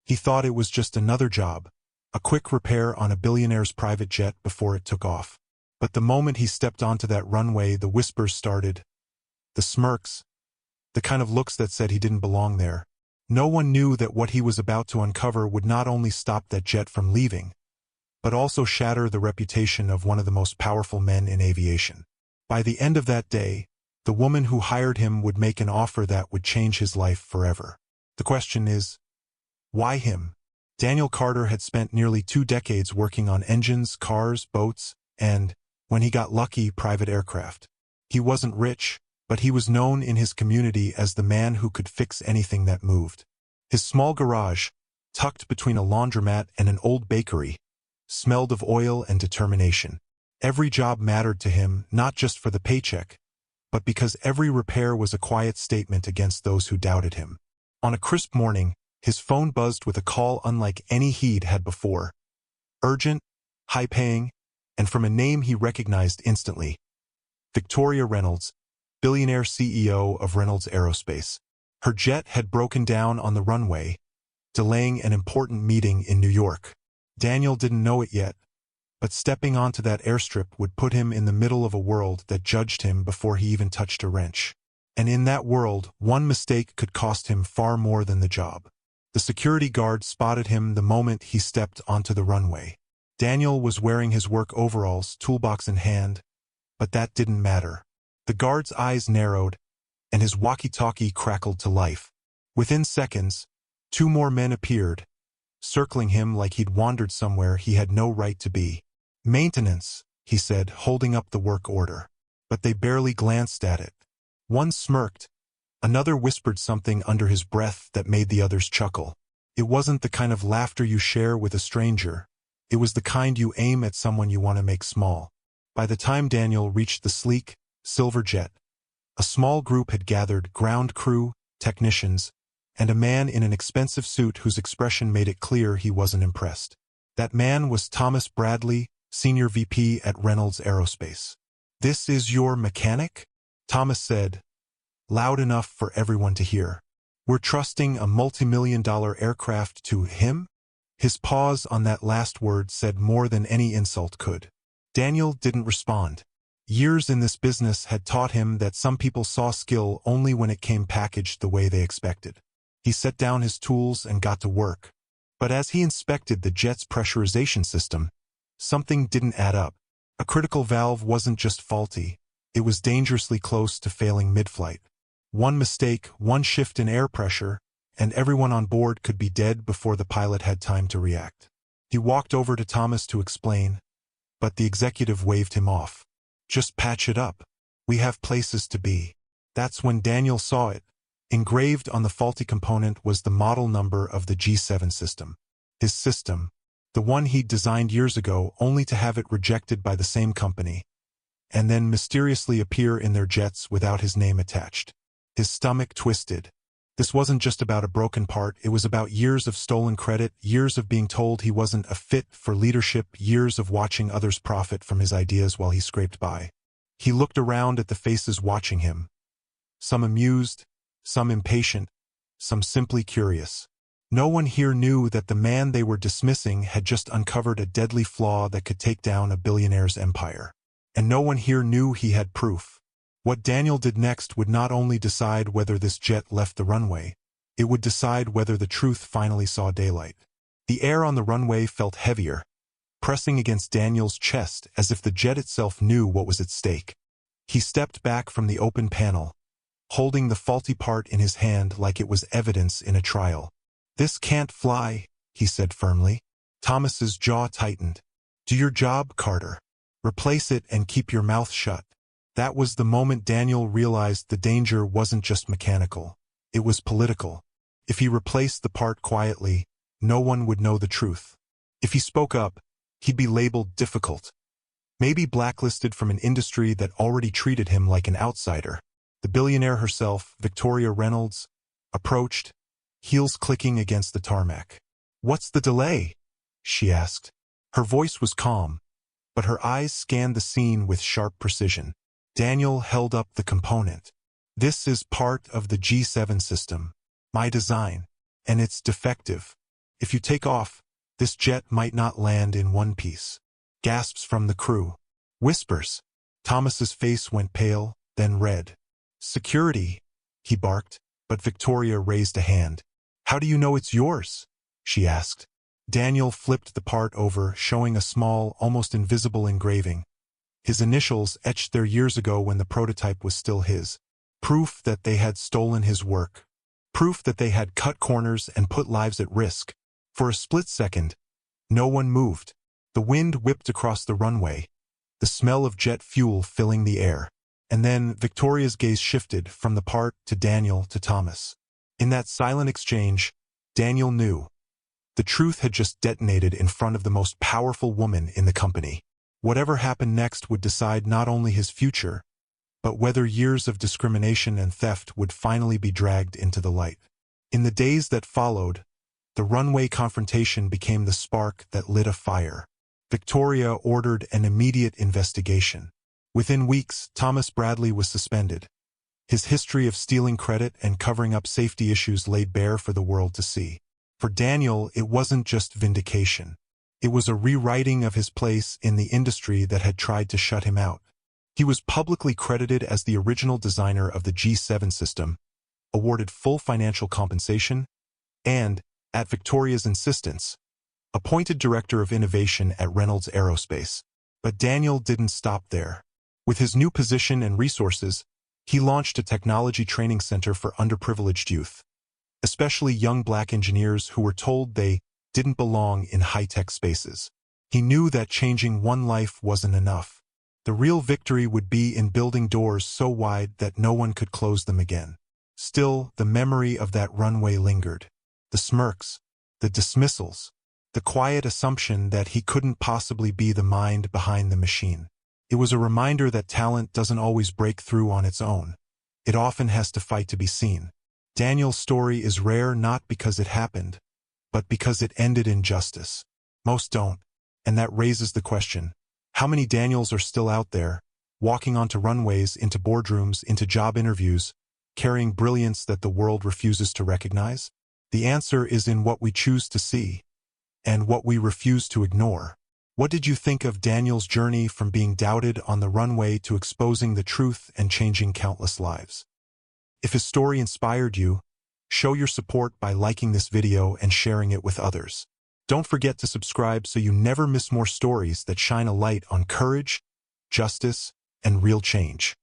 He thought it was just another job, a quick repair on a billionaire's private jet before it took off. But the moment he stepped onto that runway, the whispers started, the smirks, the kind of looks that said he didn't belong there. No one knew that what he was about to uncover would not only stop that jet from leaving, but also shatter the reputation of one of the most powerful men in aviation. By the end of that day, the woman who hired him would make an offer that would change his life forever. The question is, why him? Daniel Carter had spent nearly 2 decades working on engines, cars, boats, and, when he got lucky, private aircraft. He wasn't rich, but he was known in his community as the man who could fix anything that moved. His small garage, tucked between a laundromat and an old bakery, smelled of oil and determination. Every job mattered to him, not just for the paycheck, but because every repair was a quiet statement against those who doubted him. On a crisp morning, his phone buzzed with a call unlike any he'd had before. Urgent, high-paying, and from a name he recognized instantly. Victoria Reynolds, billionaire CEO of Reynolds Aerospace. Her jet had broken down on the runway, delaying an important meeting in New York. Daniel didn't know it yet, but stepping onto that airstrip would put him in the middle of a world that judged him before he even touched a wrench. And in that world, one mistake could cost him far more than the job. The security guard spotted him the moment he stepped onto the runway. Daniel was wearing his work overalls, toolbox in hand, but that didn't matter. The guard's eyes narrowed, and his walkie-talkie crackled to life. Within seconds, 2 more men appeared, circling him like he'd wandered somewhere he had no right to be. "Maintenance," he said, holding up the work order. But they barely glanced at it. One smirked. Another whispered something under his breath that made the others chuckle. It wasn't the kind of laughter you share with a stranger. It was the kind you aim at someone you want to make small. By the time Daniel reached the sleek, silver jet, a small group had gathered: ground crew, technicians, and a man in an expensive suit whose expression made it clear he wasn't impressed. That man was Thomas Bradley, Senior VP at Reynolds Aerospace. "This is your mechanic?" Thomas said, loud enough for everyone to hear. "We're trusting a multi-million-dollar aircraft to him?" His pause on that last word said more than any insult could. Daniel didn't respond. Years in this business had taught him that some people saw skill only when it came packaged the way they expected. He set down his tools and got to work. But as he inspected the jet's pressurization system, something didn't add up. A critical valve wasn't just faulty, it was dangerously close to failing mid-flight. One mistake, one shift in air pressure, and everyone on board could be dead before the pilot had time to react. He walked over to Thomas to explain, but the executive waved him off. "Just patch it up. We have places to be." That's when Daniel saw it. Engraved on the faulty component was the model number of the G7 system. His system, the one he'd designed years ago only to have it rejected by the same company, and then mysteriously appear in their jets without his name attached. His stomach twisted. This wasn't just about a broken part, it was about years of stolen credit, years of being told he wasn't a fit for leadership, years of watching others profit from his ideas while he scraped by. He looked around at the faces watching him. Some amused, some impatient, some simply curious. No one here knew that the man they were dismissing had just uncovered a deadly flaw that could take down a billionaire's empire. And no one here knew he had proof. What Daniel did next would not only decide whether this jet left the runway, it would decide whether the truth finally saw daylight. The air on the runway felt heavier, pressing against Daniel's chest as if the jet itself knew what was at stake. He stepped back from the open panel, holding the faulty part in his hand like it was evidence in a trial. "This can't fly," he said firmly. Thomas's jaw tightened. "Do your job, Carter. Replace it and keep your mouth shut." That was the moment Daniel realized the danger wasn't just mechanical. It was political. If he replaced the part quietly, no one would know the truth. If he spoke up, he'd be labeled difficult. Maybe blacklisted from an industry that already treated him like an outsider. The billionaire herself, Victoria Reynolds, approached, heels clicking against the tarmac. "What's the delay?" she asked. Her voice was calm, but her eyes scanned the scene with sharp precision. Daniel held up the component. "This is part of the G7 system, my design, and it's defective." If you take off, this jet might not land in one piece. Gasps from the crew. Whispers. Thomas's face went pale, then red. Security, he barked, but Victoria raised a hand. How do you know it's yours? She asked. Daniel flipped the part over, showing a small, almost invisible engraving. His initials etched there years ago when the prototype was still his. Proof that they had stolen his work. Proof that they had cut corners and put lives at risk. For a split second, no one moved. The wind whipped across the runway, the smell of jet fuel filling the air. And then Victoria's gaze shifted from the part to Daniel to Thomas. In that silent exchange, Daniel knew. The truth had just detonated in front of the most powerful woman in the company. Whatever happened next would decide not only his future, but whether years of discrimination and theft would finally be dragged into the light. In the days that followed, the runway confrontation became the spark that lit a fire. Victoria ordered an immediate investigation. Within weeks, Thomas Bradley was suspended. His history of stealing credit and covering up safety issues laid bare for the world to see. For Daniel, it wasn't just vindication. It was a rewriting of his place in the industry that had tried to shut him out. He was publicly credited as the original designer of the G7 system, awarded full financial compensation, and, at Victoria's insistence, appointed director of innovation at Reynolds Aerospace. But Daniel didn't stop there. With his new position and resources, he launched a technology training center for underprivileged youth, especially young black engineers who were told they didn't belong in high-tech spaces. He knew that changing one life wasn't enough. The real victory would be in building doors so wide that no one could close them again. Still, the memory of that runway lingered. The smirks, the dismissals, the quiet assumption that he couldn't possibly be the mind behind the machine. It was a reminder that talent doesn't always break through on its own. It often has to fight to be seen. Daniel's story is rare not because it happened, but because it ended in justice. Most don't, and that raises the question, how many Daniels are still out there, walking onto runways, into boardrooms, into job interviews, carrying brilliance that the world refuses to recognize? The answer is in what we choose to see, and what we refuse to ignore. What did you think of Daniel's journey from being doubted on the runway to exposing the truth and changing countless lives? If his story inspired you, show your support by liking this video and sharing it with others. Don't forget to subscribe so you never miss more stories that shine a light on courage, justice, and real change.